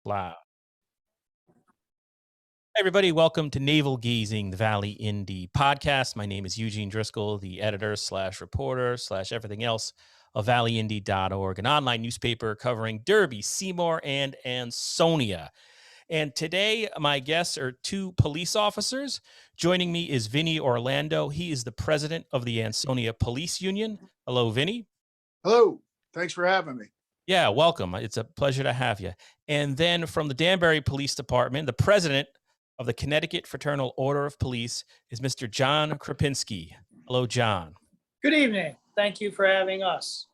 Wow. Hey, everybody, welcome to Navel Gazing, the Valley Indy podcast. My name is Eugene Driscoll, the editor slash reporter slash everything else of valleyindy.org, an online newspaper covering Derby, Seymour, and Ansonia. And today, my guests are two police officers. Joining me is Vinny Orlando. He is the president of the Ansonia Police Union. Hello, Vinny. Hello. Thanks for having me. Yeah, welcome. It's a pleasure to have you. And then from the Danbury Police Department, the president of the Connecticut Fraternal Order of Police is Mr. John Krupinsky. Hello, John. Good evening. Thank you for having us.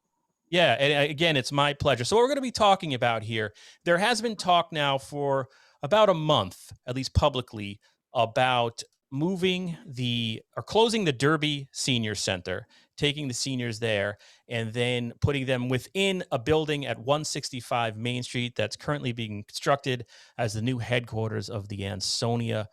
Yeah, and again, it's my pleasure. So what we're going to be talking about here, there has been talk now for about a month, at least publicly, about moving or closing the Derby Senior Center, taking the seniors there, and then putting them within a building at 165 Main Street that's currently being constructed as the new headquarters of the Ansonia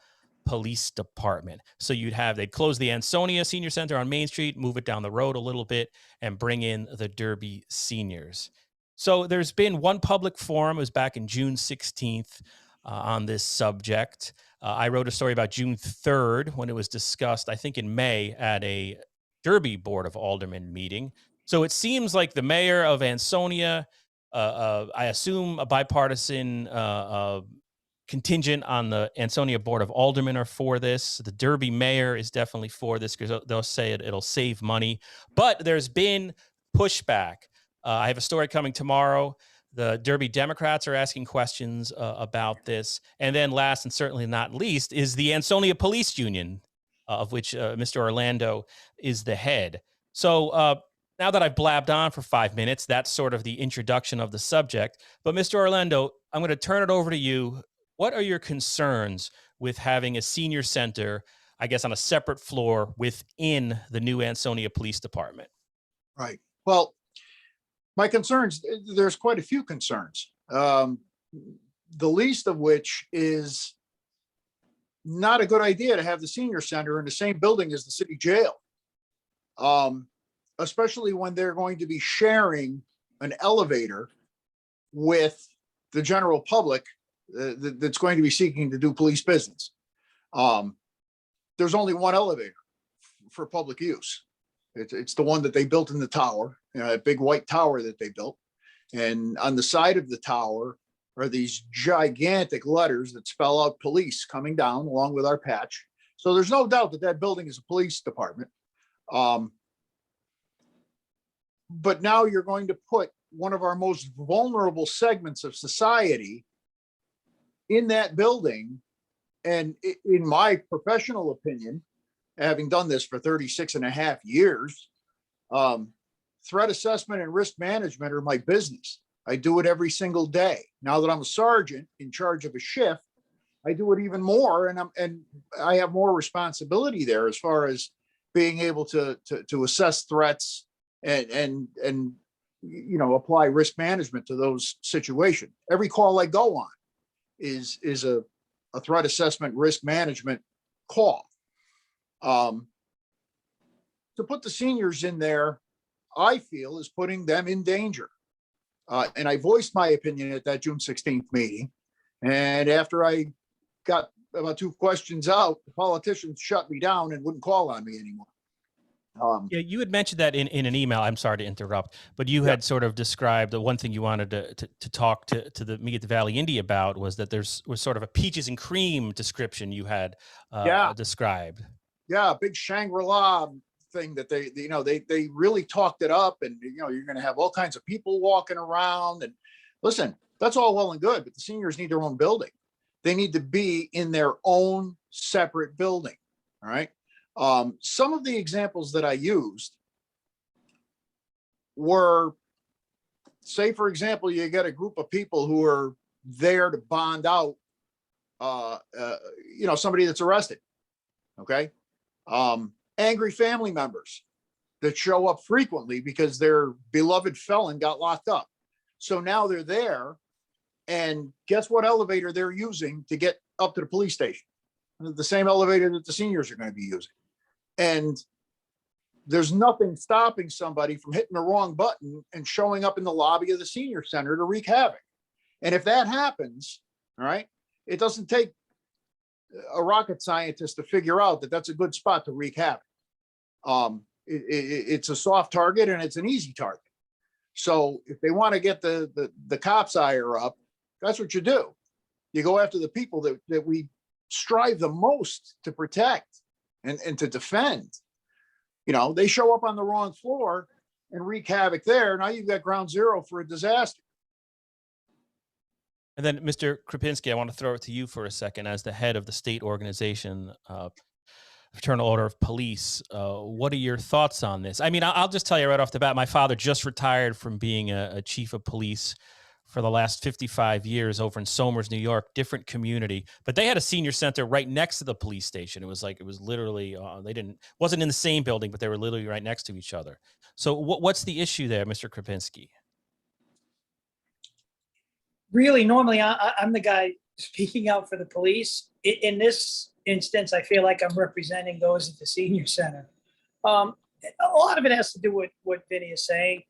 Police Department. So they'd close the Ansonia Senior Center on Main Street, move it down the road a little bit, and bring in the Derby seniors. So there's been one public forum. It was back in June 16th on this subject. I wrote a story about June 3rd when it was discussed, I think in May, at a Derby Board of Aldermen meeting. So it seems like the mayor of Ansonia, I assume a bipartisan contingent on the Ansonia Board of Aldermen are for this. The Derby mayor is definitely for this because they'll say it'll save money. But there's been pushback. I have a story coming tomorrow. The Derby Democrats are asking questions about this. And then last and certainly not least is the Ansonia Police Union, of which Mr. Orlando is the head. So now that I've blabbed on for 5 minutes, that's sort of the introduction of the subject. But Mr. Orlando, I'm going to turn it over to you. What are your concerns with having a senior center, I guess, on a separate floor within the new Ansonia Police Department? Right. Well, my concerns, there's quite a few concerns. The least of which is not a good idea to have the senior center in the same building as the city jail, especially when they're going to be sharing an elevator with the general public that's going to be seeking to do police business. There's only one elevator for public use. It's the one that they built in the tower, a big white tower that they built. And on the side of the tower are these gigantic letters that spell out police coming down along with our patch. So there's no doubt that that building is a police department. But now you're going to put one of our most vulnerable segments of society in that building. And in my professional opinion, having done this for 36 and a half years, threat assessment and risk management are my business. I do it every single day. Now that I'm a sergeant in charge of a shift, I do it even more, and I have more responsibility there as far as being able to assess threats and apply risk management to those situations. Every call I go on is a threat assessment risk management call. To put the seniors in there, I feel, is putting them in danger. And I voiced my opinion at that June 16th meeting. And after I got about 2 questions out, the politicians shut me down and wouldn't call on me anymore. Yeah, you had mentioned that in an email. I'm sorry to interrupt, but you had sort of described the one thing you wanted to talk to me at the Valley Indy about was that was sort of a peaches and cream description you had described. Yeah, big Shangri-La thing that they really talked it up, and you're going to have all kinds of people walking around. And listen, that's all well and good, but the seniors need their own building. They need to be in their own separate building. All right. Some of the examples that I used were, say, for example, you get a group of people who are there to bond out, somebody that's arrested. Okay. Angry family members that show up frequently because their beloved felon got locked up. So now they're there, and guess what elevator they're using to get up to the police station? The same elevator that the seniors are going to be using. And there's nothing stopping somebody from hitting the wrong button and showing up in the lobby of the senior center to wreak havoc. And if that happens, All right. It doesn't take a rocket scientist to figure out that that's a good spot to wreak havoc. It's a soft target and it's an easy target. So if they want to get the cops' ire up, that's what you do. You go after the people that we strive the most to protect and to defend. You know, they show up on the wrong floor and wreak havoc there. Now you've got ground zero for a disaster. And then, Mr. Krupinsky, I want to throw it to you for a second as the head of the state organization, Fraternal Order of Police. What are your thoughts on this? I mean, I'll just tell you right off the bat, my father just retired from being a chief of police for the last 55 years over in Somers, New York, different community, but they had a senior center right next to the police station. It was literally, wasn't in the same building, but they were literally right next to each other. So what's the issue there, Mr. Krupinsky? Really, normally I'm the guy speaking out for the police. In this instance, I feel like I'm representing those at the senior center. A lot of it has to do with what Vinny is saying.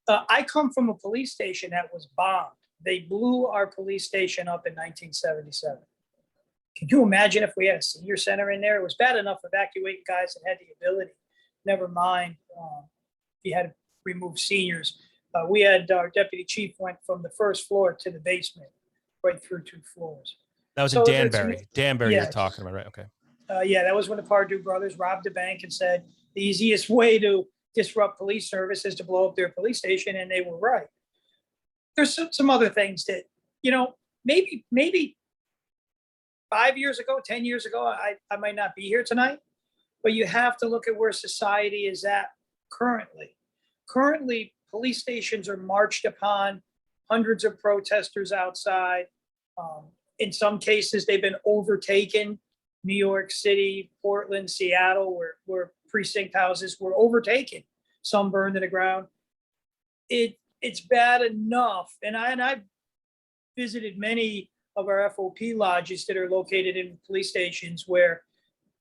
I come from a police station that was bombed. They blew our police station up in 1977. Can you imagine if we had a senior center in there? It was bad enough evacuating guys that had the ability. Never mind, you had to remove seniors. We had our deputy chief went from the first floor to the basement, right through 2 floors. That was in Danbury. Danbury, yes. You're talking about, right? Okay. Yeah, that was when the Pardue brothers robbed a bank and said the easiest way to disrupt police service is to blow up their police station, and they were right. There's some other things that, you know, maybe 5 years ago, 10 years ago, I might not be here tonight, but you have to look at where society is at currently. Currently, police stations are marched upon, hundreds of protesters outside. In some cases, they've been overtaken. New York City, Portland, Seattle, where precinct houses were overtaken, some burned to the ground. It's bad enough. And I've visited many of our FOP lodges that are located in police stations where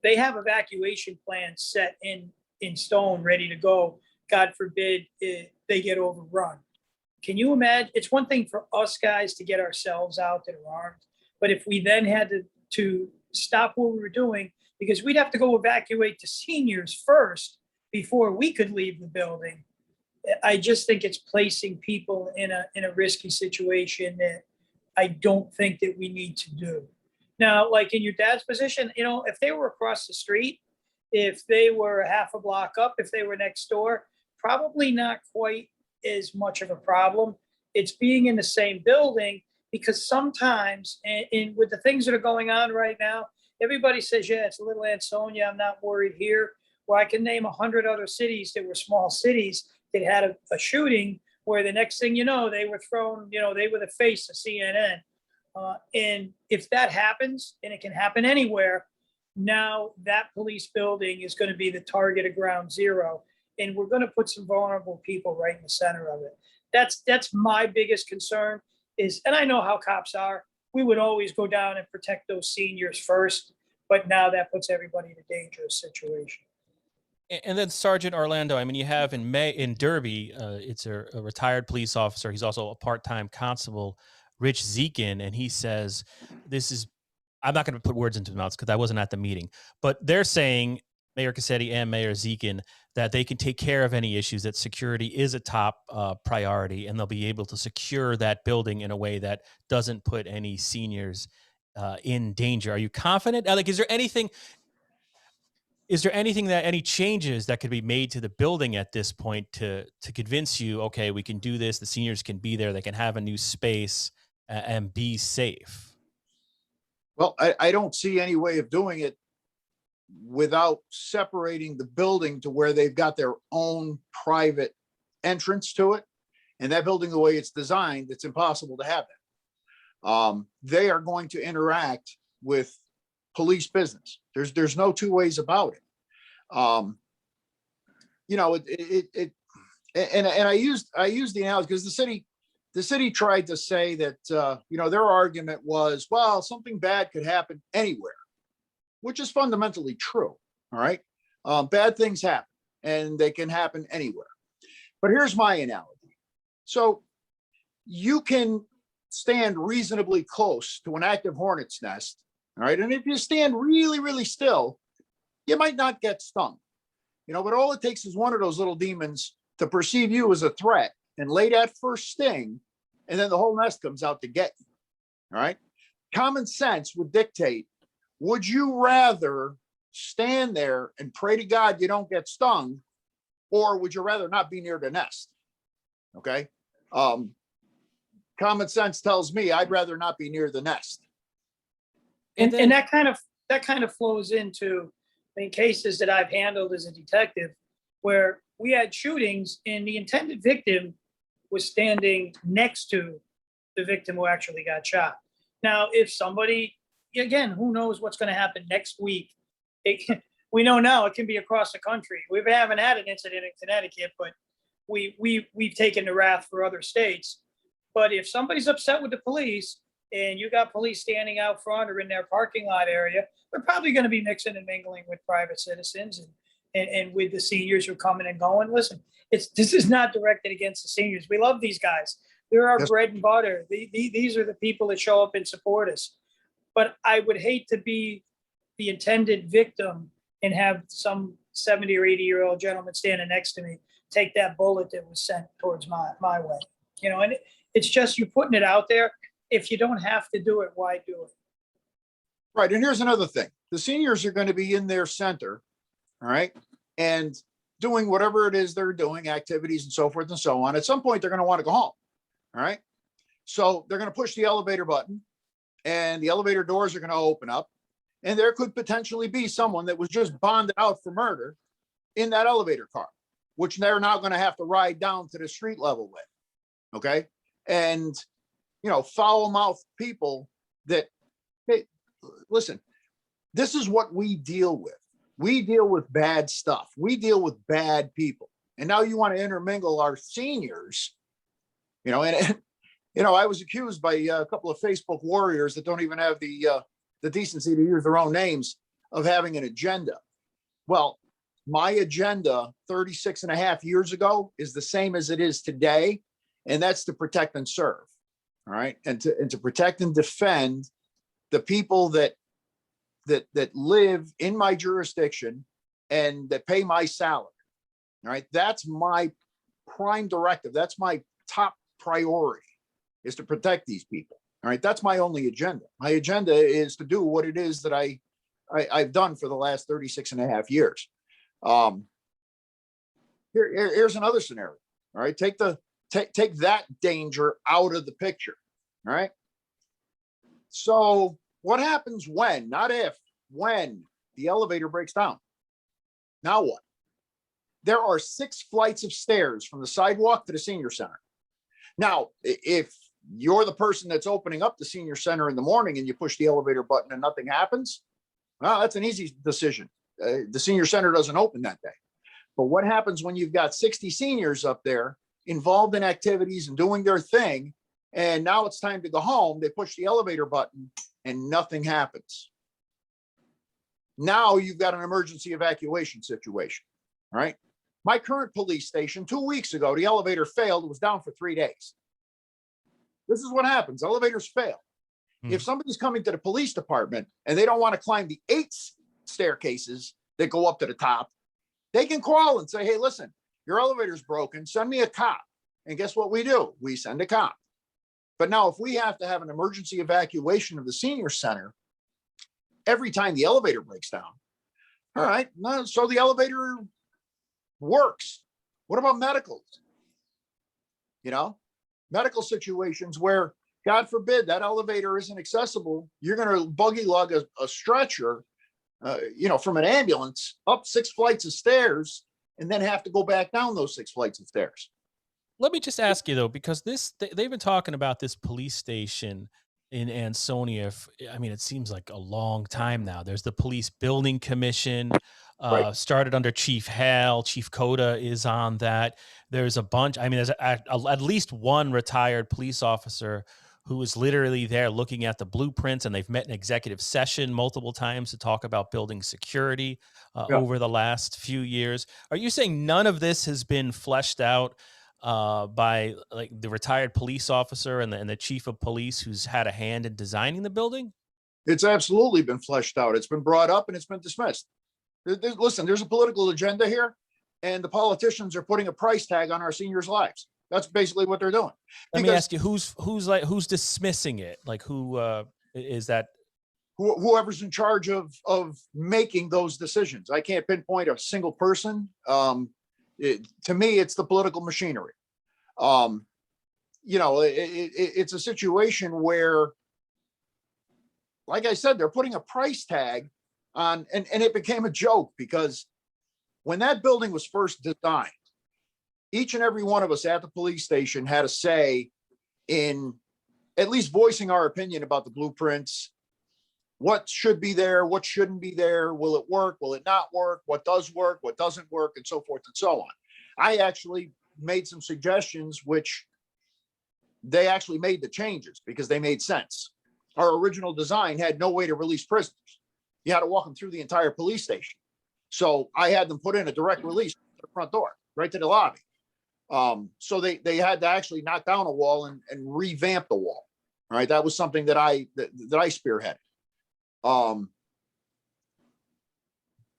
they have evacuation plans set in stone, ready to go. God forbid they get overrun. Can you imagine? It's one thing for us guys to get ourselves out that are armed, but if we then had to stop what we were doing, because we'd have to go evacuate the seniors first before we could leave the building. I just think it's placing people in a risky situation that I don't think that we need to do. Now, like in your dad's position, you know, if they were across the street, if they were a half a block up, if they were next door, probably not quite as much of a problem. It's being in the same building, because sometimes, and with the things that are going on right now, everybody says, yeah, it's a little Ansonia, I'm not worried here. Well, I can name 100 other cities that were small cities that had a shooting where the next thing you know, they were thrown, you know, they were the face of CNN. And if that happens, and it can happen anywhere, now that police building is going to be the target of ground zero. And we're going to put some vulnerable people right in the center of it. That's my biggest concern is, and I know how cops are, we would always go down and protect those seniors first, but now that puts everybody in a dangerous situation. And then Sergeant Orlando, I mean, you have in Derby, it's a retired police officer. He's also a part-time constable, Rich Zekin, and he says, I'm not going to put words into his mouth because I wasn't at the meeting, but they're saying, Mayor Cassetti and Mayor Zekin, that they can take care of any issues, that security is a top priority, and they'll be able to secure that building in a way that doesn't put any seniors in danger. Are you confident? Like, is there anything that any changes that could be made to the building at this point to convince you, okay, we can do this, the seniors can be there, they can have a new space and be safe? Well, I don't see any way of doing it without separating the building to where they've got their own private entrance to it. And that building, the way it's designed, it's impossible to have that. They are going to interact with police business. There's no two ways about it. You know, and I used the analogy because the city tried to say that, you know, their argument was, well, something bad could happen anywhere, which is fundamentally true. All right. Bad things happen and they can happen anywhere. But here's my analogy. So you can stand reasonably close to an active hornet's nest, all right, and if you stand really, really still, you might not get stung, but all it takes is one of those little demons to perceive you as a threat and lay that first sting, and then the whole nest comes out to get you, all right? Common sense would dictate, would you rather stand there and pray to God you don't get stung, or would you rather not be near the nest? Okay. Common sense tells me I'd rather not be near the nest. And that kind of flows into, cases that I've handled as a detective, where we had shootings and the intended victim was standing next to the victim who actually got shot. Now, if somebody, again, who knows what's going to happen next week? We know now it can be across the country. We haven't had an incident in Connecticut, but we've taken the wrath for other states. But if somebody's upset with the police and you got police standing out front or in their parking lot area, they're probably going to be mixing and mingling with private citizens and with the seniors who are coming and going. Listen, this is not directed against the seniors. We love these guys. They're our bread and butter. These are the people that show up and support us. But I would hate to be the intended victim and have some 70 or 80-year-old gentleman standing next to me take that bullet that was sent towards my way. And it's just you putting it out there. If you don't have to do it, why do it? Right. And here's another thing. The seniors are going to be in their center, all right, and doing whatever it is they're doing, activities and so forth and so on. At some point, they're going to want to go home, all right? So they're going to push the elevator button and the elevator doors are going to open up. And there could potentially be someone that was just bonded out for murder in that elevator car, which they're now going to have to ride down to the street level with, okay? And, foul-mouthed people that, hey, listen, this is what we deal with. We deal with bad stuff. We deal with bad people. And now you want to intermingle our seniors, and I was accused by a couple of Facebook warriors that don't even have the decency to use their own names of having an agenda. Well, my agenda 36 and a half years ago is the same as it is today. And that's to protect and serve. All right. And to protect and defend the people that live in my jurisdiction and that pay my salary. All right. That's my prime directive. That's my top priority, is to protect these people. All right. That's my only agenda. My agenda is to do what it is that I've done for the last 36 and a half years. Here's another scenario. All right. Take that danger out of the picture. All right. So what happens when, not if, when the elevator breaks down? Now what? There are 6 flights of stairs from the sidewalk to the senior center. Now, if you're the person that's opening up the senior center in the morning and you push the elevator button and nothing happens, well, that's an easy decision. The senior center doesn't open that day. But what happens when you've got 60 seniors up there involved in activities and doing their thing, and now it's time to go home? They push the elevator button and nothing happens. Now you've got an emergency evacuation situation, right? My current police station, 2 weeks ago, the elevator failed. It was down for 3 days. This is what happens. Elevators fail. If somebody's coming to the police department and they don't want to climb the 8 staircases that go up to the top, they can call and say, hey, listen, your elevator's broken. Send me a cop. And guess what we do? We send a cop. But now if we have to have an emergency evacuation of the senior center every time the elevator breaks down, all right, so the elevator works. What about medicals? Medical situations where, God forbid, that elevator isn't accessible. You're going to buggy lug a stretcher, from an ambulance up 6 flights of stairs and then have to go back down those 6 flights of stairs. Let me just ask you though, because they've been talking about this police station in Ansonia. It seems like a long time now. There's the police building commission, Right. started under Chief Hale. Chief Coda is on that. There's a bunch. There's at least one retired police officer who is literally there looking at the blueprints, and they've met in executive session multiple times to talk about building security over the last few years. Are you saying none of this has been fleshed out by like the retired police officer and the chief of police who's had a hand in designing the building? It's absolutely been fleshed out. It's been brought up and it's been dismissed. Listen, there's a political agenda here, and the politicians are putting a price tag on our seniors' lives. That's basically what they're doing. Let me ask you, who's dismissing it? Like who is that? Whoever's in charge of making those decisions. I can't pinpoint a single person. To me, it's the political machinery. It's a situation where, like I said, they're putting a price tag on, and it became a joke because when that building was first designed, each and every one of us at the police station had a say in at least voicing our opinion about the blueprints, what should be there, what shouldn't be there, will it work, will it not work, what does work, what doesn't work, and so forth and so on. I actually made some suggestions, which they actually made the changes because they made sense. Our original design had no way to release prisoners. You had to walk them through the entire police station. So I had them put in a direct release to the front door, right to the lobby. So they had to actually knock down a wall and revamp the wall. All right, that was something that I spearheaded.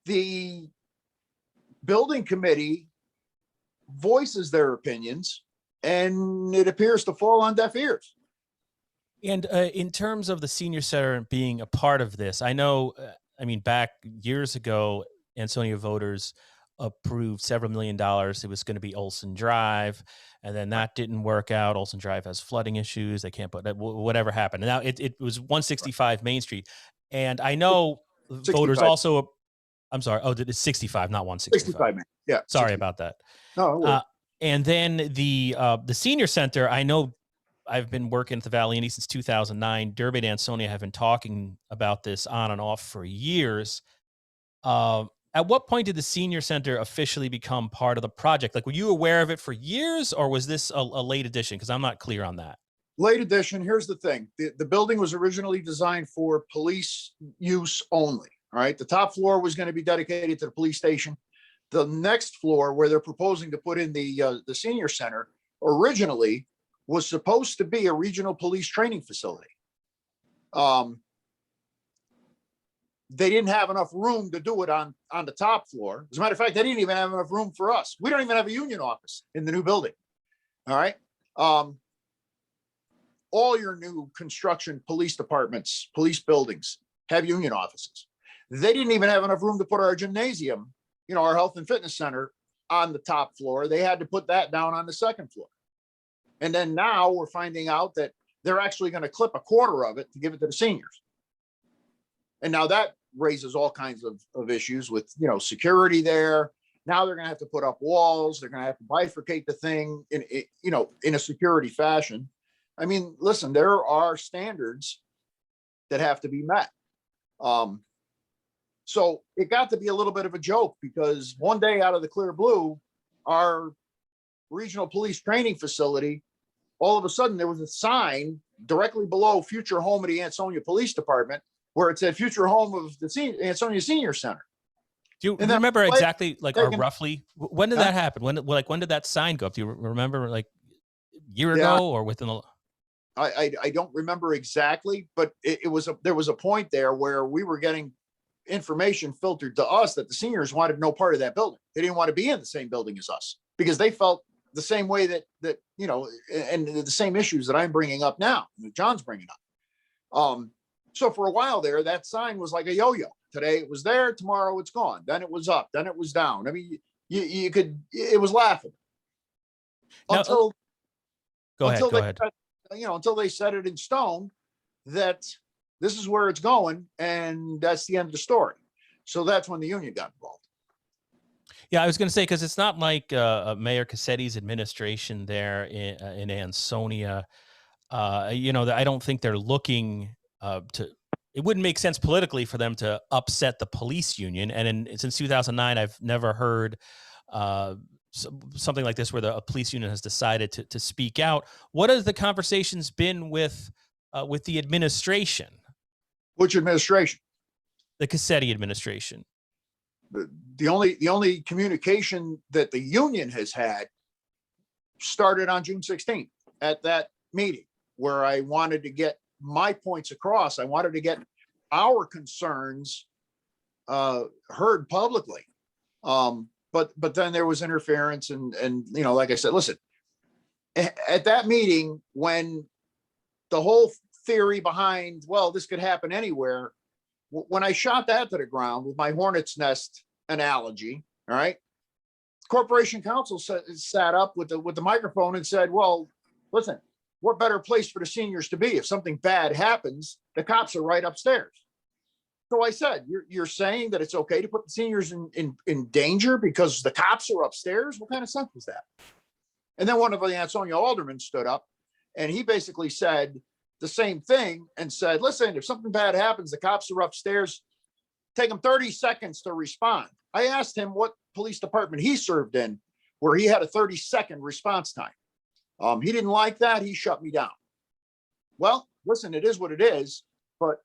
The building committee voices their opinions, and it appears to fall on deaf ears. And in terms of the senior center being a part of this, I know, back years ago, Ansonia voters approved several $1 million. It was going to be Olson Drive, and then that didn't work out. Olson Drive has flooding issues. They can't put that, whatever happened. Now it was 165 Main Street. And I know 65. Voters also, I'm sorry. Oh, it's 65, not 165. 65, man. Yeah. Sorry 65. about that. No. And then the senior center, I know I've been working at the Valley Indy since 2009. Derby and Ansonia have been talking about this on and off for years. At what point did the senior center officially become part of the project? Like, were you aware of it for years, or was this a late addition? Because I'm not clear on that. Late addition. Here's the thing. The building was originally designed for police use only. All right. The top floor was going to be dedicated to the police station. The next floor, where they're proposing to put in the senior center, originally was supposed to be a regional police training facility. They didn't have enough room to do it on the top floor. As a matter of fact, they didn't even have enough room for us. We don't even have a union office in the new building. All right. All your new construction police departments, police buildings have union offices. They didn't even have enough room to put our gymnasium, our health and fitness center, on the top floor. They had to put that down on the second floor. And then now we're finding out that they're actually going to clip a quarter of it to give it to the seniors. And now that raises all kinds of issues with, security there. Now they're going to have to put up walls. They're going to have to bifurcate the thing in a security fashion. I mean, listen, there are standards that have to be met. So it got to be a little bit of a joke because one day out of the clear blue, our regional police training facility, all of a sudden there was a sign directly below future home of the Ansonia Police Department where it said future home of the Ansonia Senior Center. Do you remember exactly, or roughly, when did that happen? When did that sign go up? Do you remember, like, a year ago or within a... I don't remember exactly, but there was a point there where we were getting information filtered to us that the seniors wanted no part of that building. They didn't want to be in the same building as us because they felt the same way that and the same issues that I'm bringing up now, that John's bringing up. So for a while there, that sign was like a yo-yo. Today it was there, tomorrow it's gone. Then it was up, then it was down. I mean, it was laughable. Until go ahead. Until they set it in stone that this is where it's going, and that's the end of the story. So that's when the union got involved. Yeah, I was going to say, because it's not like Mayor Cassetti's administration there in Ansonia. I don't think they're looking to. It wouldn't make sense politically for them to upset the police union. And since 2009, I've never heard something like this where a police union has decided to speak out. What has the conversations been with the administration? Which administration? The Cassetti administration. The only communication that the union has had started on June 16th at that meeting where I wanted to get my points across. I wanted to get our concerns heard publicly. But then there was interference and, you know, like I said, listen, at that meeting, when the whole theory behind, well, this could happen anywhere, when I shot that to the ground with my hornet's nest analogy, all right, Corporation Counsel sat up with the microphone and said, well, listen, what better place for the seniors to be? If something bad happens, the cops are right upstairs. So I said, you're saying that it's okay to put the seniors in danger because the cops are upstairs? What kind of sense is that? And then one of the Ansonia aldermen stood up and he basically said the same thing and said, listen, if something bad happens, the cops are upstairs, take them 30 seconds to respond. I asked him what police department he served in, where he had a 30-second response time. He didn't like that. He shut me down. Well, listen, it is what it is, but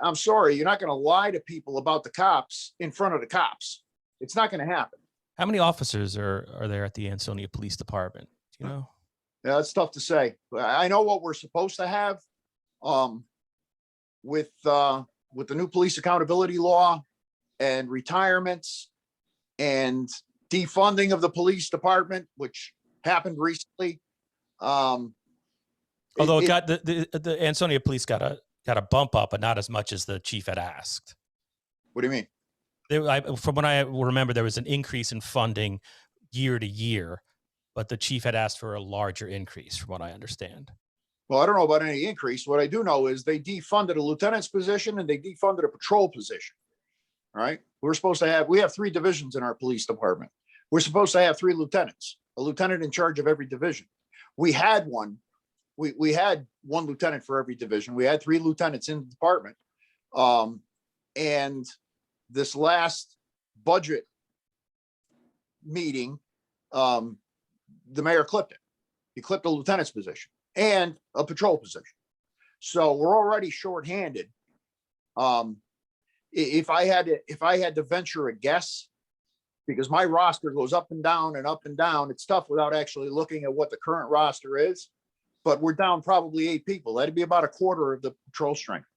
I'm sorry, you're not going to lie to people about the cops in front of the cops. It's not going to happen. How many officers are there at the Ansonia Police Department? Do you know? Yeah, that's tough to say. I know what we're supposed to have with the new police accountability law and retirements and defunding of the police department, which happened recently. Although it got the Ansonia Police got a bump up, but not as much as the chief had asked. What do you mean? From what I remember, there was an increase in funding year to year, but the chief had asked for a larger increase, from what I understand. Well, I don't know about any increase. What I do know is they defunded a lieutenant's position and they defunded a patrol position. All right. We have 3 divisions in our police department. We're supposed to have 3 lieutenants, a lieutenant in charge of every division. We had one. We had 1 lieutenant for every division. We had 3 lieutenants in the department. And this last budget meeting, the mayor clipped it. He clipped a lieutenant's position and a patrol position. So we're already shorthanded. If I had to venture a guess, because my roster goes up and down and up and down, it's tough without actually looking at what the current roster is. But we're down probably 8 people. That'd be about a quarter of the patrol strength.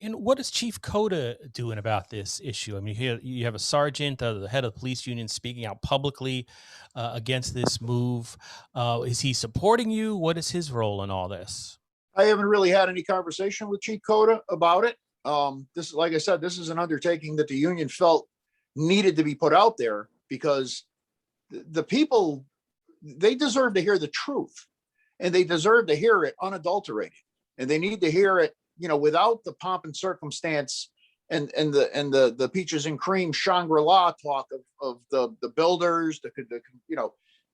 And what is Chief Coda doing about this issue? I mean, here you have a sergeant, the head of the police union, speaking out publicly against this move. Is he supporting you? What is his role in all this? I haven't really had any conversation with Chief Coda about it. This, like I said, this is an undertaking that the union felt needed to be put out there because the people, they deserve to hear the truth. And they deserve to hear it unadulterated, and they need to hear it, you know, without the pomp and circumstance and the peaches and cream Shangri-La talk of the builders,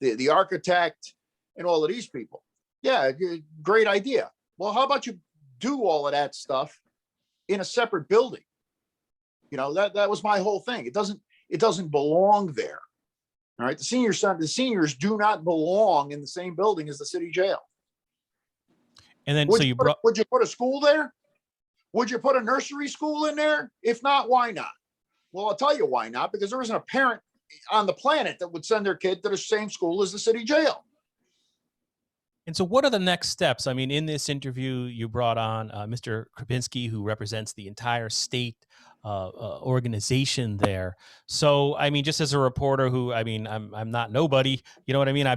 the architect, and all of these people. Yeah, great idea. Well, how about you do all of that stuff in a separate building? You know, that was my whole thing. It doesn't belong there. All right, the seniors do not belong in the same building as the city jail. And then, would you put a school there? Would you put a nursery school in there? If not, why not? Well, I'll tell you why not, because there isn't a parent on the planet that would send their kid to the same school as the city jail. And so what are the next steps? I mean, in this interview, you brought on Mr. Krupinsky, who represents the entire state organization there. So, I mean, just as a reporter who, I mean, I'm not nobody, you know what I mean? I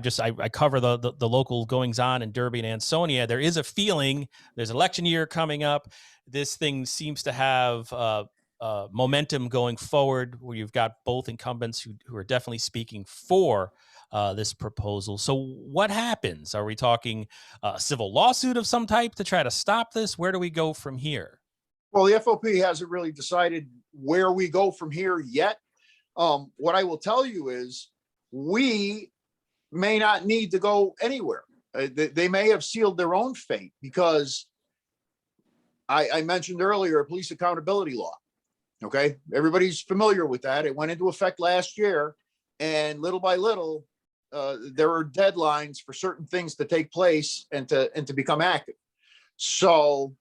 cover the local goings on in Derby and Ansonia. There is a feeling there's election year coming up. This thing seems to have momentum going forward, where you've got both incumbents who are definitely speaking for this proposal. So what happens? Are we talking a civil lawsuit of some type to try to stop this? Where do we go from here? Well, the FOP hasn't really decided where we go from here yet. What I will tell you is we may not need to go anywhere. They may have sealed their own fate, because I mentioned earlier a police accountability law. Okay, everybody's familiar with that. It went into effect last year, and little by little, there are deadlines for certain things to take place and to become active. So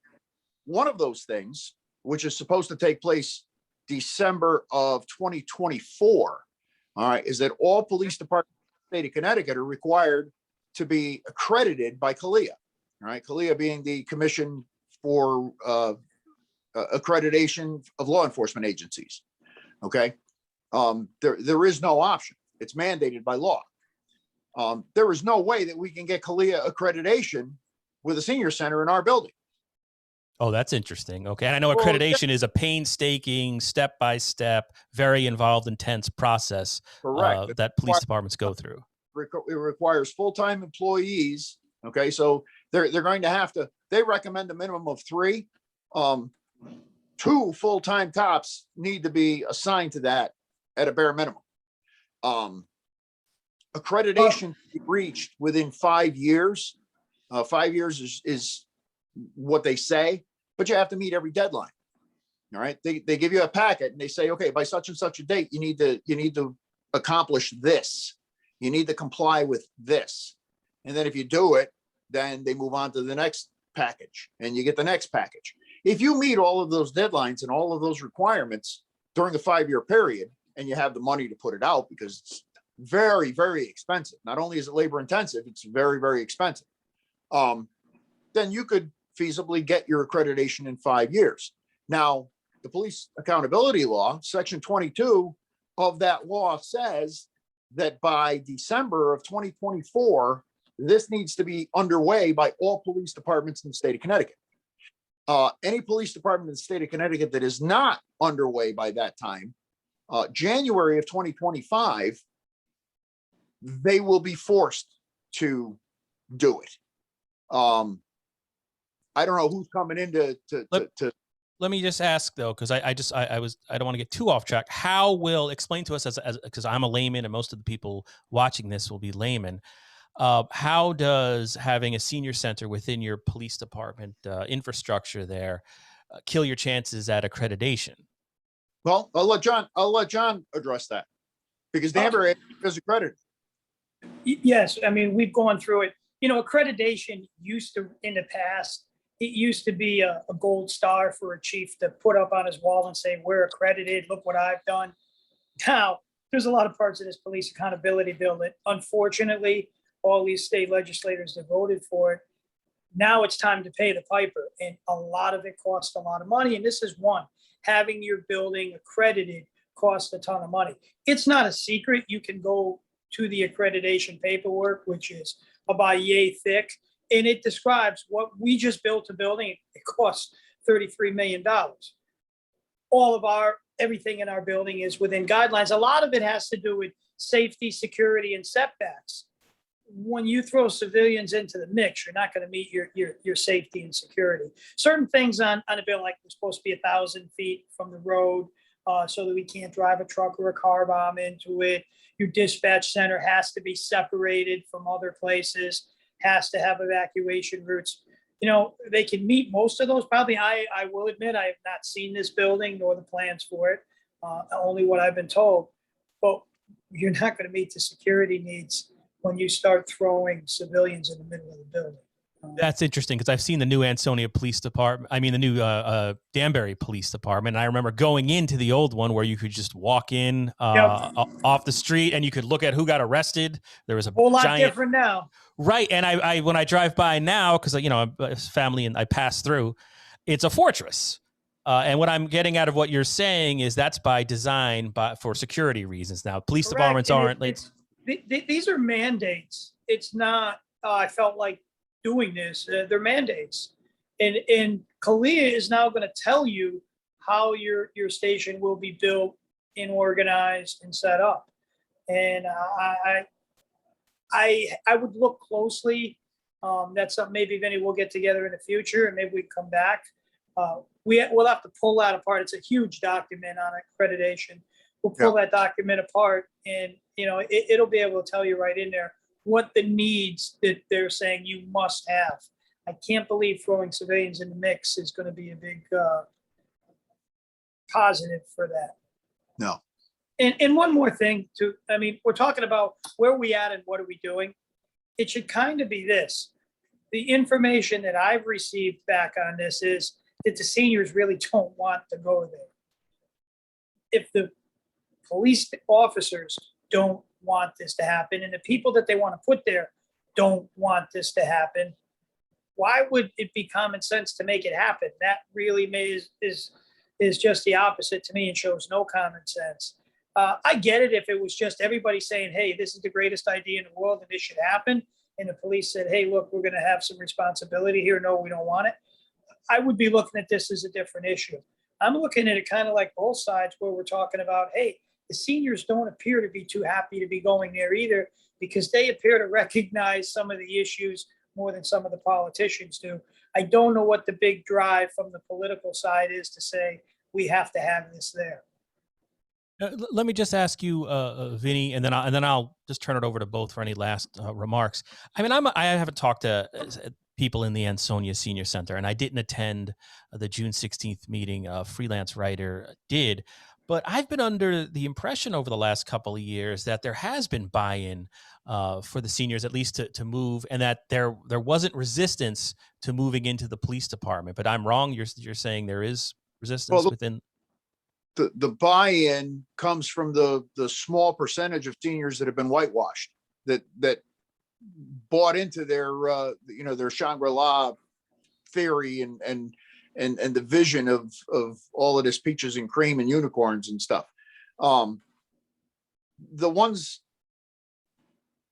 one of those things, which is supposed to take place December of 2024, all right, is that all police departments in the state of Connecticut are required to be accredited by CALEA, right? CALEA being the Commission for Accreditation of Law Enforcement Agencies. Okay. There is no option. It's mandated by law. There is no way that we can get CALEA accreditation with a senior center in our building. Oh, that's interesting. Okay. And I know Well, accreditation is a painstaking, step-by-step, very involved, intense process correct. that police departments go through. It requires full-time employees. Okay. So they're going to have to, they recommend a minimum of 3. 2 full-time cops need to be assigned to that at a bare minimum. Accreditation be reached within 5 years. 5 years is what they say, but you have to meet every deadline. All right. They give you a packet and they say, okay, by such and such a date, you need to accomplish this. You need to comply with this. And then if you do it, then they move on to the next package and you get the next package. If you meet all of those deadlines and all of those requirements during the 5-year period, and you have the money to put it out, because it's very, very expensive. Not only is it labor intensive, it's very, very expensive. Then you could feasibly get your accreditation in 5 years. Now, the police accountability law, section 22 of that law says that by December of 2024, this needs to be underway by all police departments in the state of Connecticut. Any police department in the state of Connecticut that is not underway by that time, January of 2025, they will be forced to do it. I don't know who's coming in to Let me just ask though, because I don't want to get too off track. How will explain to us as because I'm a layman and most of the people watching this will be laymen. How does having a senior center within your police department infrastructure there kill your chances at accreditation? Well, I'll let John address that, because Danbury is accredited. Yes, I mean, we've gone through it. You know, accreditation used to, in the past, it used to be a gold star for a chief to put up on his wall and say, we're accredited, look what I've done. Now, there's a lot of parts of this police accountability bill that unfortunately, all these state legislators that voted for it, now it's time to pay the piper. And a lot of it costs a lot of money. And this is one. Having your building accredited costs a ton of money. It's not a secret. You can go to the accreditation paperwork, which is about yay thick, and it describes what we just built a building. It costs $33 million. All of everything in our building is within guidelines. A lot of it has to do with safety, security, and setbacks. When you throw civilians into the mix, you're not going to meet your safety and security. Certain things on a bill, like we're supposed to be 1,000 feet from the road, so that we can't drive a truck or a car bomb into it. Your dispatch center has to be separated from other places, has to have evacuation routes. You know, they can meet most of those. Probably, I will admit, I have not seen this building nor the plans for it, only what I've been told. But you're not going to meet the security needs when you start throwing civilians in the middle of the building. That's interesting, because I've seen the new Ansonia Police Department. I mean, the new Danbury Police Department. And I remember going into the old one where you could just walk in off the street and you could look at who got arrested. There was a whole lot giant, different now. Right. And I when I drive by now, because, you know, I'm a family and I pass through, it's a fortress. And what I'm getting out of what you're saying is that's by design, for security reasons. Now, police Correct. departments aren't. These are mandates. It's not, I felt like doing this. They're mandates. And CALEA is now going to tell you how your station will be built and organized and set up. And I would look closely. That's something maybe, Vinny, we'll get together in the future and maybe we come back. We'll have to pull that apart. It's a huge document on accreditation. We'll pull that document apart, and you know it'll be able to tell you right in there what the needs that they're saying you must have. I can't believe throwing civilians in the mix is going to be a big positive for that. No. And one more thing too. I mean, we're talking about where we at and what are we doing. It should kind of be this. The information that I've received back on this is that the seniors really don't want to go there. If the police officers don't want this to happen, and the people that they want to put there don't want this to happen. Why would it be common sense to make it happen? That really is just the opposite to me and shows no common sense. I get it if it was just everybody saying, hey, this is the greatest idea in the world and this should happen. And the police said, hey, look, we're going to have some responsibility here. No, we don't want it. I would be looking at this as a different issue. I'm looking at it kind of like both sides where we're talking about, hey, the seniors don't appear to be too happy to be going there either, because they appear to recognize some of the issues more than some of the politicians do. I don't know what the big drive from the political side is to say we have to have this there. Let me just ask you, Vinny, and then I'll just turn it over to both for any last remarks. I mean, I haven't talked to people in the Ansonia Senior Center, and I didn't attend the June 16th meeting. A freelance writer did, but I've been under the impression over the last couple of years that there has been buy-in for the seniors, at least to move, and that there wasn't resistance to moving into the police department. But I'm wrong. You're saying there is resistance within. The buy-in comes from the small percentage of seniors that have been whitewashed, that bought into their their Shangri-La theory and the vision of all of this peaches and cream and unicorns and stuff. The ones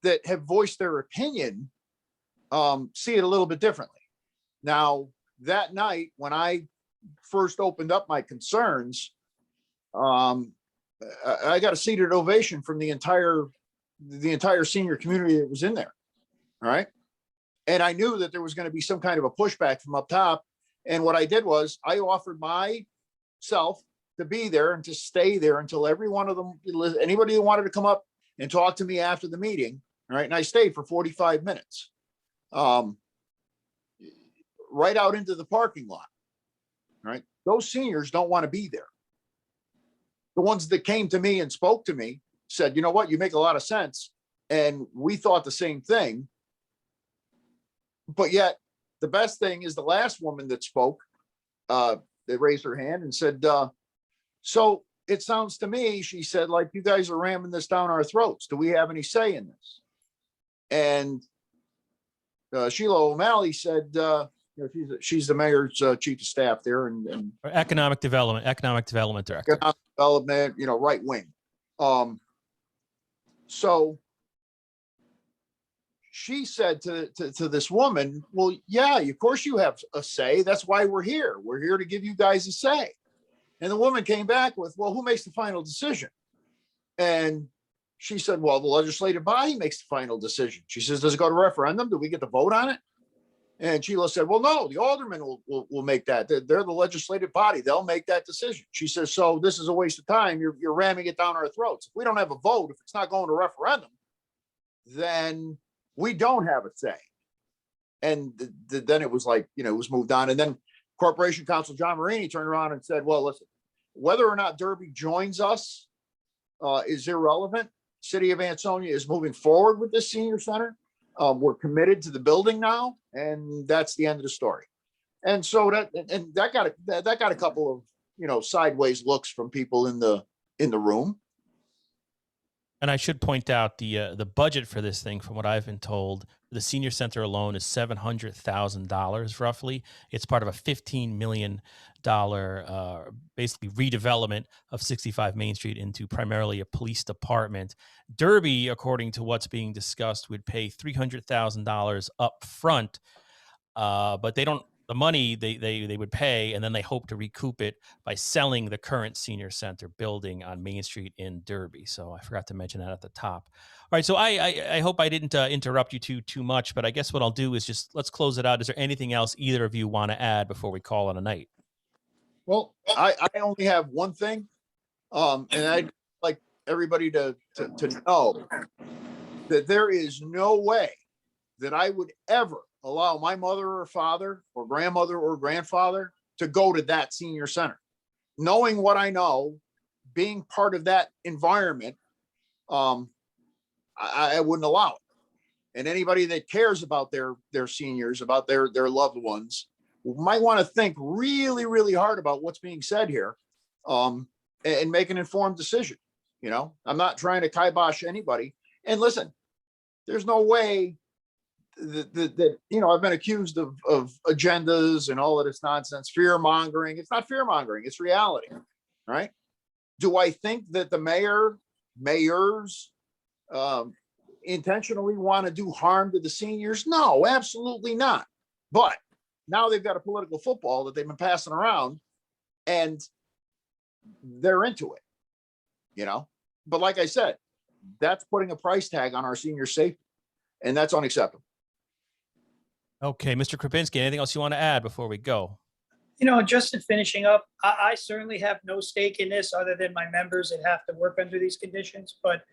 that have voiced their opinion see it a little bit differently. Now, that night when I first opened up my concerns, I got a seated ovation from the entire senior community that was in there. All right. And I knew that there was going to be some kind of a pushback from up top. And what I did was I offered myself to be there and to stay there until every one of them, anybody who wanted to come up and talk to me after the meeting. All right. And I stayed for 45 minutes, right out into the parking lot. All right. Those seniors don't want to be there. The ones that came to me and spoke to me said, you know what, you make a lot of sense. And we thought the same thing. But yet the best thing is the last woman that spoke, they raised her hand and said, so it sounds to me, she said, like you guys are ramming this down our throats. Do we have any say in this? And Sheila O'Malley said, she's the mayor's chief of staff there and economic development director. Economic development, right wing. So she said to this woman, well, yeah, of course you have a say. That's why we're here. We're here to give you guys a say. And the woman came back with, well, who makes the final decision? And she said, well, the legislative body makes the final decision. She says, does it go to referendum? Do we get to vote on it? And Sheila said, well, no, the aldermen will make that. They're the legislative body. They'll make that decision. She says, so this is a waste of time. You're ramming it down our throats. If we don't have a vote, if it's not going to referendum, then we don't have a say. And then it was like, it was moved on. And then Corporation Counsel John Marini turned around and said, well, listen, whether or not Derby joins us is irrelevant. City of Ansonia is moving forward with this senior center. We're committed to the building now, and that's the end of the story. And so that got a couple of sideways looks from people in the room. And I should point out the budget for this thing, from what I've been told, the senior center alone is $700,000 roughly. It's part of a $15 million basically redevelopment of 65 Main Street into primarily a police department. Derby, according to what's being discussed, would pay $300,000 up front, but they don't. The money they would pay, and then they hope to recoup it by selling the current senior center building on Main Street in Derby. So I forgot to mention that at the top. All right, so I hope I didn't interrupt you too much, but I guess what I'll do is just let's close it out. Is there anything else either of you want to add before we call it a night? Well, I only have one thing, and I'd like everybody to know that there is no way that I would ever allow my mother or father or grandmother or grandfather to go to that senior center. Knowing what I know, being part of that environment, I wouldn't allow it. And anybody that cares about their seniors, about their loved ones, might want to think really, really hard about what's being said here, and make an informed decision. I'm not trying to kibosh anybody. And listen, there's no way that I've been accused of agendas and all of this nonsense, fear mongering. It's not fear mongering, it's reality, right? Do I think that the mayors intentionally want to do harm to the seniors? No, absolutely not. But now they've got a political football that they've been passing around, and they're into it, But like I said, that's putting a price tag on our senior safety, and that's unacceptable. Okay, Mr. Krupinsky, anything else you want to add before we go? Just in finishing up, I certainly have no stake in this other than my members that have to work under these conditions. But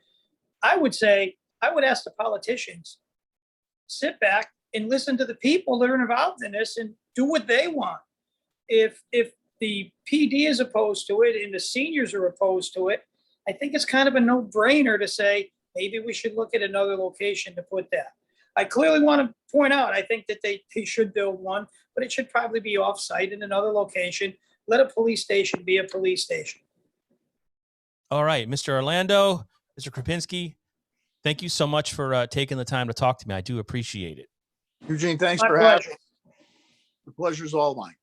I would ask the politicians, sit back and listen to the people that are involved in this and do what they want. If the PD is opposed to it and the seniors are opposed to it, I think it's kind of a no-brainer to say, maybe we should look at another location to put that. I clearly want to point out, I think that they should build one, but it should probably be off-site in another location. Let a police station be a police station. All right, Mr. Orlando, Mr. Krupinsky, thank you so much for taking the time to talk to me. I do appreciate it. Eugene, thanks My for having pleasure. me. The pleasure's all mine.